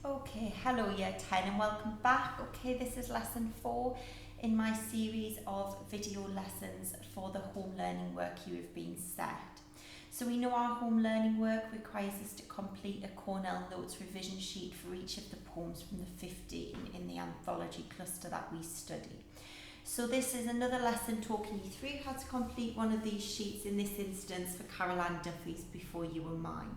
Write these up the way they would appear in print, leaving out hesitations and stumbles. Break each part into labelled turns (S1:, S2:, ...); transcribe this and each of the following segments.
S1: Okay, hello Year 10 and welcome back. Okay, this is lesson 4 in my series of video lessons for the home learning work you have been set. So we know our home learning work requires us to complete a Cornell Notes revision sheet for each of the poems from the 15 in the anthology cluster that we study. So this is another lesson talking you through how to complete one of these sheets, in this instance for Caroline Duffy's Before You Were Mine.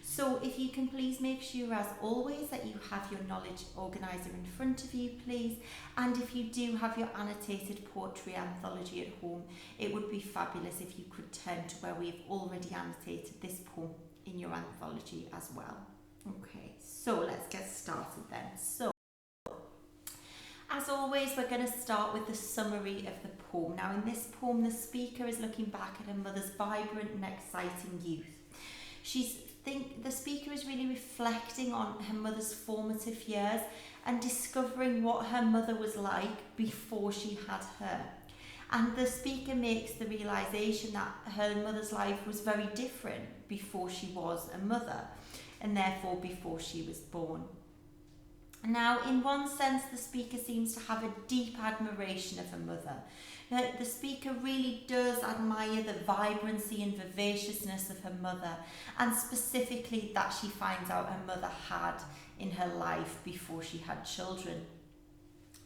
S1: So if you can please make sure, as always, that you have your knowledge organiser in front of you, please. And if you do have your annotated poetry anthology at home, it would be fabulous if you could turn to where we've already annotated this poem in your anthology as well. Okay, so let's get started then. So, as always, we're going to start with the summary of the poem. Now, in this poem, the speaker is looking back at her mother's vibrant and exciting youth. The speaker is really reflecting on her mother's formative years and discovering what her mother was like before she had her. And the speaker makes the realisation that her mother's life was very different before she was a mother, and therefore before she was born. Now, in one sense, the speaker seems to have a deep admiration of her mother. The speaker really does admire the vibrancy and vivaciousness of her mother, and specifically that she finds out her mother had in her life before she had children.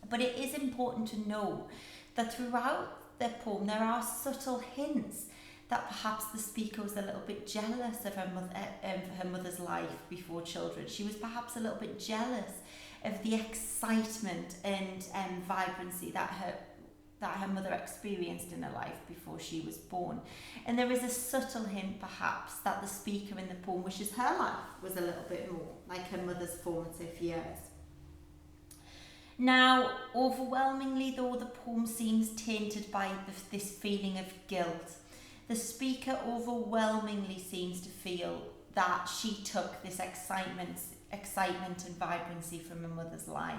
S1: But it is important to know that throughout the poem there are subtle hints that perhaps the speaker was a little bit jealous of her mother's life before children. She was perhaps a little bit jealous of the excitement and vibrancy that her mother experienced in her life before she was born. And there is a subtle hint perhaps that the speaker in the poem wishes her life was a little bit more like her mother's formative years. Now, overwhelmingly though, the poem seems tainted by this feeling of guilt. The speaker overwhelmingly seems to feel that she took this excitement and vibrancy from her mother's life.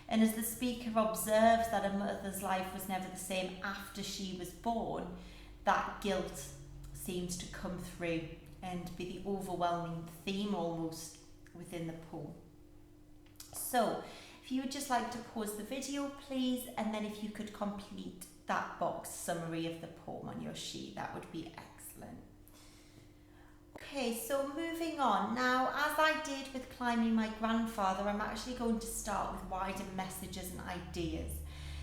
S1: And as the speaker observes that her mother's life was never the same after she was born, that guilt seems to come through and be the overwhelming theme almost within the poem. So, if you would just like to pause the video, please, and then if you could complete that box summary of the poem on your sheet, that would be excellent. Okay, so moving on. Now, as I did with Climbing My Grandfather, I'm actually going to start with wider messages and ideas.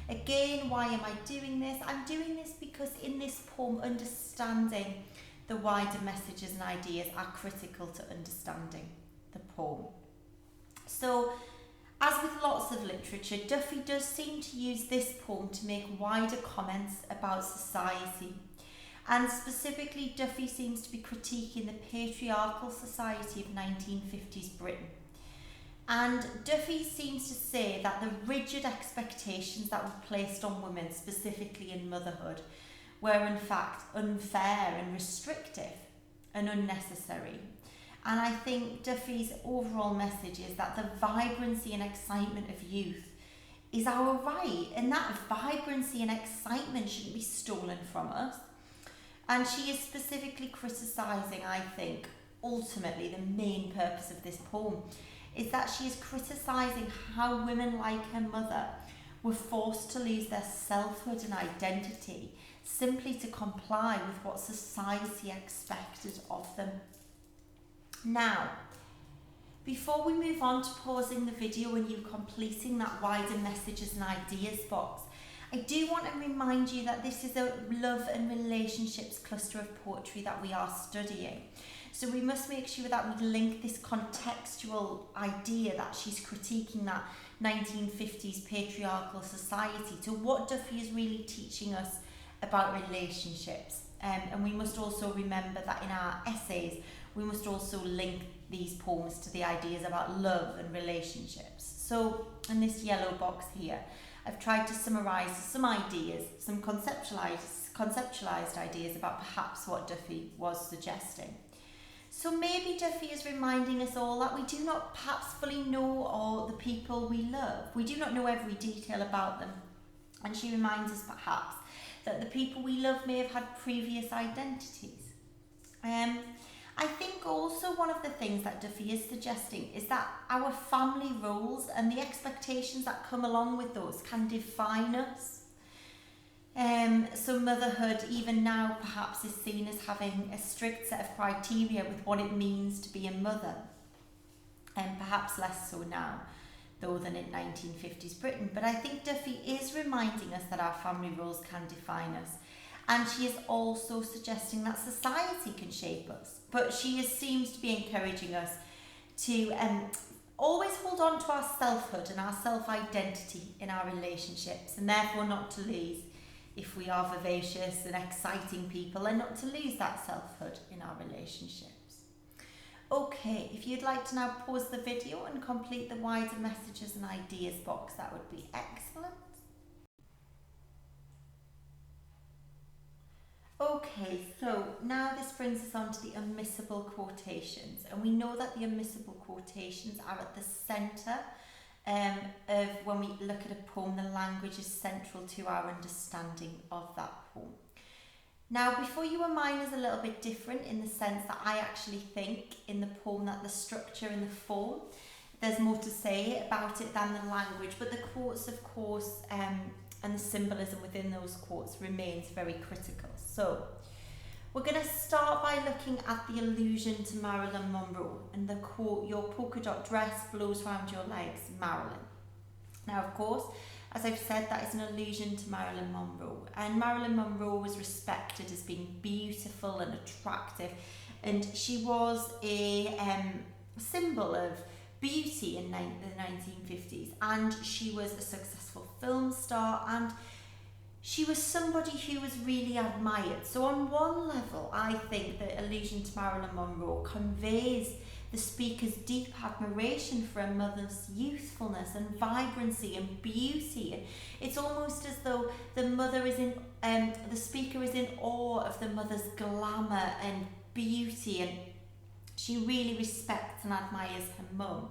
S1: Again, why am I doing this? I'm doing this because in this poem, understanding the wider messages and ideas are critical to understanding the poem. So, as with lots of literature, Duffy does seem to use this poem to make wider comments about society. And specifically, Duffy seems to be critiquing the patriarchal society of 1950s Britain. And Duffy seems to say that the rigid expectations that were placed on women, specifically in motherhood, were in fact unfair and restrictive and unnecessary. And I think Duffy's overall message is that the vibrancy and excitement of youth is our right, and that vibrancy and excitement shouldn't be stolen from us. And she is specifically criticising, I think, ultimately the main purpose of this poem is that she is criticising how women like her mother were forced to lose their selfhood and identity simply to comply with what society expected of them. Now, before we move on to pausing the video and you completing that wider messages and ideas box, I do want to remind you that this is a love and relationships cluster of poetry that we are studying. So we must make sure that we link this contextual idea that she's critiquing that 1950s patriarchal society to what Duffy is really teaching us about relationships. And we must also remember that in our essays, we must also link these poems to the ideas about love and relationships. So in this yellow box here, I've tried to summarise some ideas, some conceptualised ideas about perhaps what Duffy was suggesting. So maybe Duffy is reminding us all that we do not perhaps fully know all the people we love. We do not know every detail about them. And she reminds us perhaps that the people we love may have had previous identities. I think also one of the things that Duffy is suggesting is that our family roles and the expectations that come along with those can define us. So motherhood, even now, perhaps is seen as having a strict set of criteria with what it means to be a mother, and perhaps less so now, though, than in 1950s Britain. But I think Duffy is reminding us that our family roles can define us, and she is also suggesting that society can shape us. But she seems to be encouraging us to always hold on to our selfhood and our self-identity in our relationships, and therefore not to lose, if we are vivacious and exciting people, and not to lose that selfhood in our relationships. Okay, if you'd like to now pause the video and complete the wider messages and ideas box, that would be excellent. Okay, so now this brings us on to the admissible quotations, and we know that the admissible quotations are at the centre of when we look at a poem. The language is central to our understanding of that poem. Now, before you and mine is a little bit different in the sense that I actually think in the poem that the structure and the form, there's more to say about it than the language, but the quotes, of course, and the symbolism within those quotes remains very critical. So we're going to start by looking at the allusion to Marilyn Monroe and the quote, "Your polka dot dress blows round your legs, Marilyn." Now, of course, as I've said, that is an allusion to Marilyn Monroe, and Marilyn Monroe was respected as being beautiful and attractive, and she was a symbol of beauty in the 1950s, and she was a successful film star, and she was somebody who was really admired. So on one level, I think the allusion to Marilyn Monroe conveys the speaker's deep admiration for her mother's youthfulness and vibrancy and beauty. And it's almost as though the mother is in, the speaker is in awe of the mother's glamour and beauty, and she really respects and admires her mum.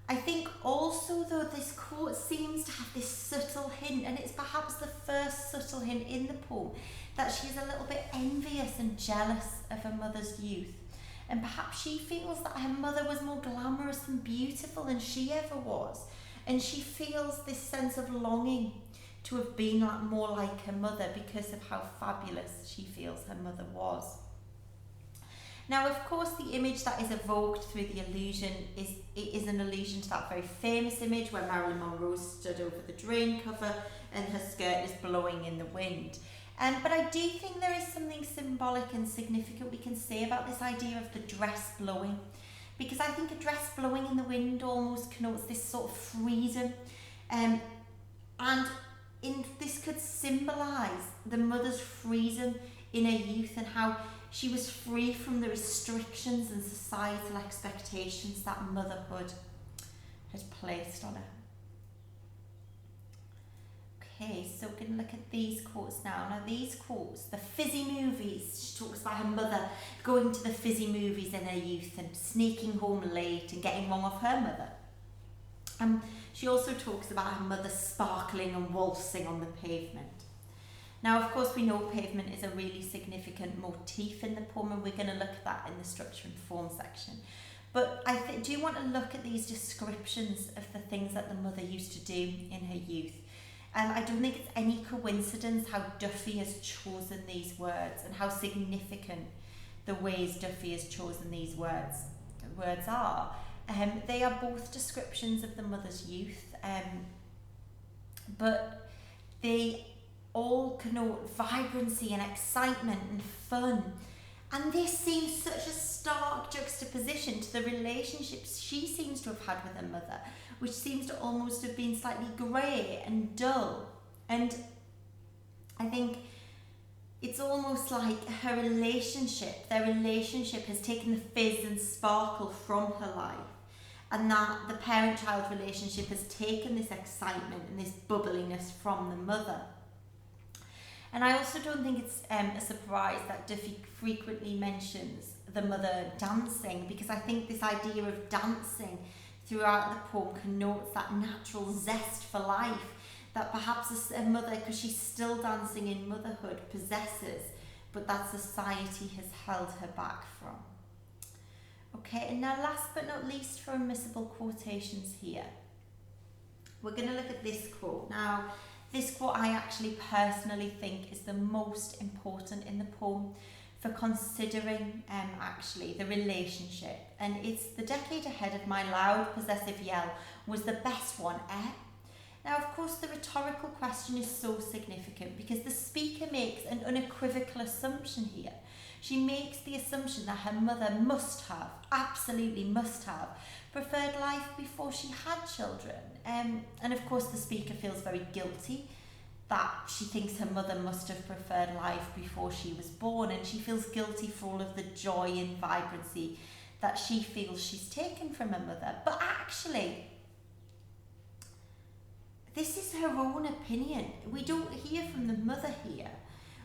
S1: I think also, though, this quote seems to have this subtle hint, and it's perhaps the first subtle hint in the poem, that she's a little bit envious and jealous of her mother's youth. And perhaps she feels that her mother was more glamorous and beautiful than she ever was. And she feels this sense of longing to have been more like her mother because of how fabulous she feels her mother was. Now, of course, the image that is evoked through the allusion is an allusion to that very famous image where Marilyn Monroe stood over the drain cover and her skirt is blowing in the wind. But I do think there is something symbolic and significant we can say about this idea of the dress blowing, because I think a dress blowing in the wind almost connotes this sort of freedom, and this could symbolise the mother's freedom in her youth and how she was free from the restrictions and societal expectations that motherhood had placed on her. Okay, so we're going to look at these quotes now. Now, these quotes, the fizzy movies, she talks about her mother going to the fizzy movies in her youth and sneaking home late and getting wrong of her mother. She also talks about her mother sparkling and waltzing on the pavement. Now, of course, we know pavement is a really significant motif in the poem, and we're going to look at that in the structure and form section. But I do want to look at these descriptions of the things that the mother used to do in her youth. I don't think it's any coincidence how Duffy has chosen these words and how significant the ways Duffy has chosen these words are. They are both descriptions of the mother's youth, but they all connote vibrancy and excitement and fun. And this seems such a stark juxtaposition to the relationships she seems to have had with her mother, which seems to almost have been slightly grey and dull. And I think it's almost like their relationship has taken the fizz and sparkle from her life, and that the parent-child relationship has taken this excitement and this bubbliness from the mother. And I also don't think it's a surprise that Duffy frequently mentions the mother dancing, because I think this idea of dancing throughout the poem connotes that natural zest for life that perhaps a mother, because she's still dancing in motherhood, possesses, but that society has held her back from. Okay, and now last but not least for admissible quotations here, we're going to look at this quote. Now, this quote I actually personally think is the most important in the poem for considering actually the relationship, and it's "The decade ahead of my loud possessive yell was the best one Now, of course, the rhetorical question is so significant because the speaker makes an unequivocal assumption here. She makes the assumption that her mother must have, absolutely must have, preferred life before she had children. And of course, the speaker feels very guilty that she thinks her mother must have preferred life before she was born, and she feels guilty for all of the joy and vibrancy that she feels she's taken from her mother. But actually, this is her own opinion. We don't hear from the mother here.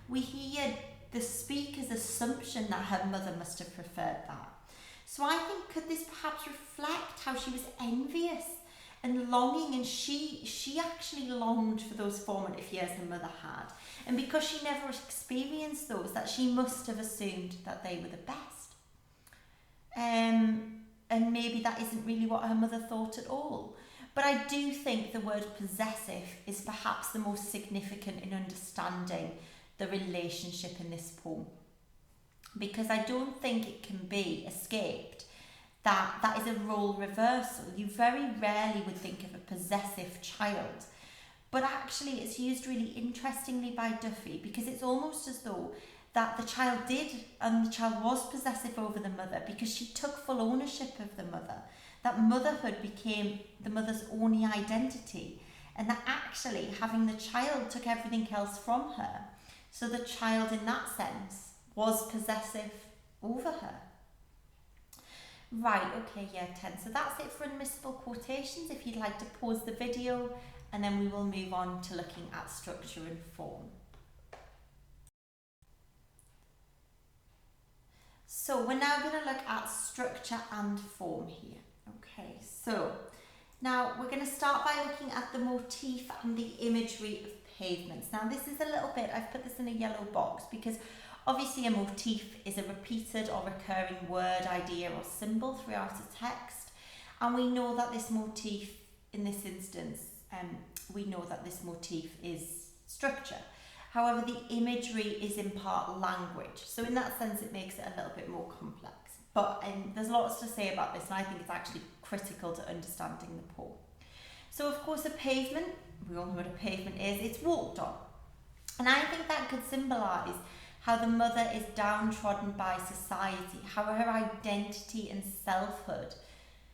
S1: We hear the speaker's assumption that her mother must have preferred that. So I think, could this perhaps reflect how she was envious and longing, and she actually longed for those formative years her mother had, and because she never experienced those, that she must have assumed that they were the best. And maybe that isn't really what her mother thought at all. But I do think the word possessive is perhaps the most significant in understanding the relationship in this poem, because I don't think it can be escaped that is a role reversal. You very rarely would think of a possessive child, but actually it's used really interestingly by Duffy, because it's almost as though that the child did, and the child was possessive over the mother because she took full ownership of the mother. That motherhood became the mother's only identity, and that actually having the child took everything else from her. So the child in that sense was possessive over her. Right, okay, year 10. So that's it for admissible quotations. If you'd like to pause the video, and then we will move on to looking at structure and form. So we're now going to look at structure and form here. Okay, so now we're going to start by looking at the motif and the imagery of pavements. Now this is a little bit, I've put this in a yellow box because obviously a motif is a repeated or recurring word, idea or symbol throughout a text, and we know that this motif in this instance, we know that this motif is structure. However, the imagery is in part language, so in that sense it makes it a little bit more complex. But there's lots to say about this, and I think it's actually critical to understanding the poem. So of course a pavement, we all know what a pavement is, it's walked on. And I think that could symbolise how the mother is downtrodden by society, how her identity and selfhood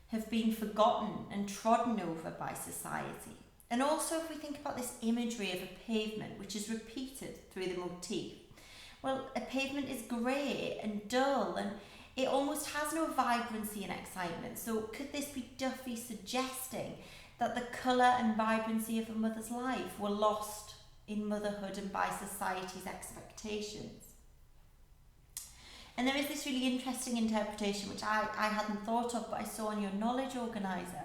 S1: have been forgotten and trodden over by society. And also if we think about this imagery of a pavement, which is repeated through the motif, well, a pavement is grey and dull, and it almost has no vibrancy and excitement. So could this be Duffy suggesting that the colour and vibrancy of a mother's life were lost in motherhood and by society's expectations? And there is this really interesting interpretation, which I hadn't thought of, but I saw on your knowledge organiser,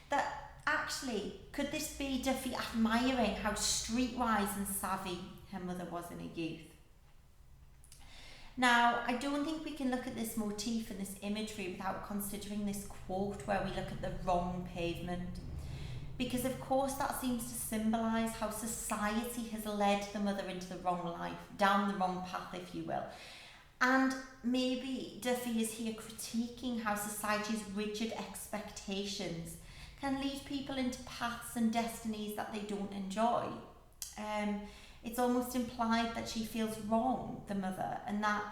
S1: that actually, could this be Duffy admiring how streetwise and savvy her mother was in her youth? Now, I don't think we can look at this motif and this imagery without considering this quote where we look at the wrong pavement, because of course that seems to symbolise how society has led the mother into the wrong life, down the wrong path, if you will. And maybe Duffy is here critiquing how society's rigid expectations can lead people into paths and destinies that they don't enjoy. It's almost implied that she feels wrong, the mother, and that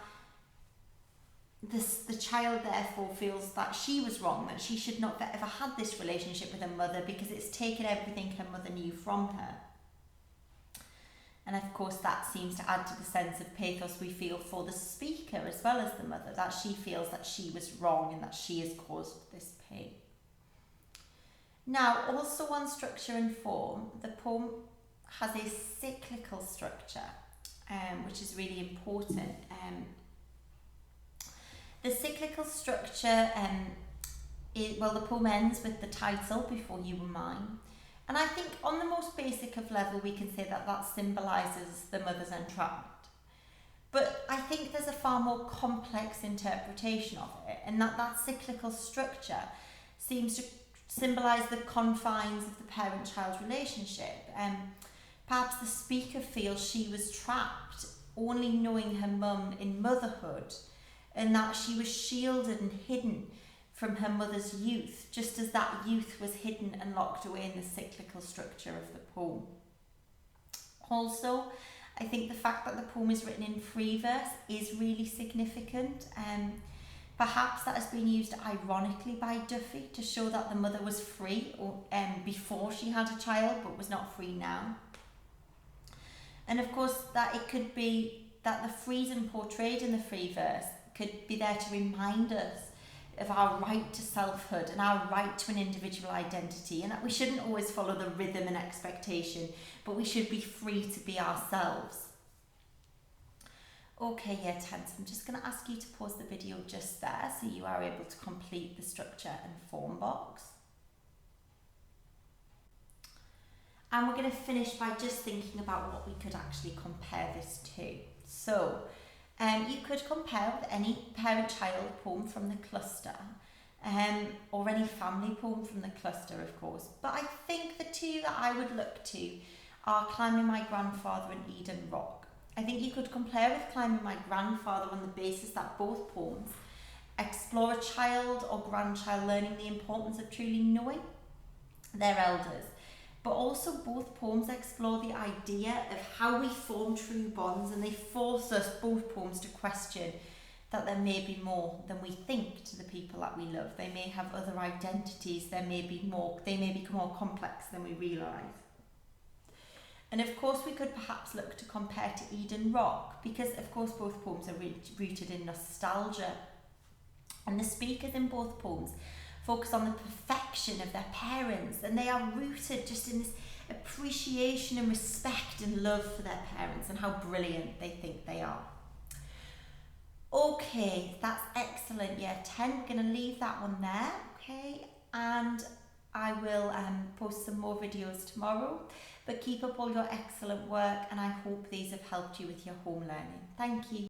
S1: the child therefore feels that she was wrong, that she should not have ever had this relationship with her mother because it's taken everything her mother knew from her. And of course that seems to add to the sense of pathos we feel for the speaker as well as the mother, that she feels that she was wrong and that she has caused this pain. Now, also on structure and form, the poem has a cyclical structure, which is really important. The cyclical structure, the poem ends with the title, Before You Were Mine. And I think on the most basic of level, we can say that that symbolises the mother's entrapment. But I think there's a far more complex interpretation of it, and that cyclical structure seems to symbolise the confines of the parent-child relationship. Perhaps the speaker feels she was trapped, only knowing her mum in motherhood, and that she was shielded and hidden from her mother's youth, just as that youth was hidden and locked away in the cyclical structure of the poem. Also, I think the fact that the poem is written in free verse is really significant. Perhaps that has been used ironically by Duffy to show that the mother was free before she had a child, but was not free now. And of course, that it could be that the freedom portrayed in the free verse could be there to remind us of our right to selfhood and our right to an individual identity, and that we shouldn't always follow the rhythm and expectation, but we should be free to be ourselves. Okay, year 10, so I'm just going to ask you to pause the video just there so you are able to complete the structure and form box. And we're going to finish by just thinking about what we could actually compare this to. So, you could compare with any parent-child poem from the cluster, or any family poem from the cluster, of course. But I think the two that I would look to are Climbing My Grandfather and Eden Rock. I think you could compare with Climbing My Grandfather on the basis that both poems explore a child or grandchild learning the importance of truly knowing their elders. But also both poems explore the idea of how we form true bonds, and they force us, both poems, to question that there may be more than we think to the people that we love. They may have other identities, they may become more complex than we realise. And of course we could perhaps look to compare to Eden Rock, because of course both poems are rooted in nostalgia. And the speakers in both poems focus on the perfection of their parents, and they are rooted just in this appreciation and respect and love for their parents and how brilliant they think they are. Okay, that's excellent, year 10. We're going to leave that one there, okay? And I will post some more videos tomorrow, but keep up all your excellent work, and I hope these have helped you with your home learning. Thank you.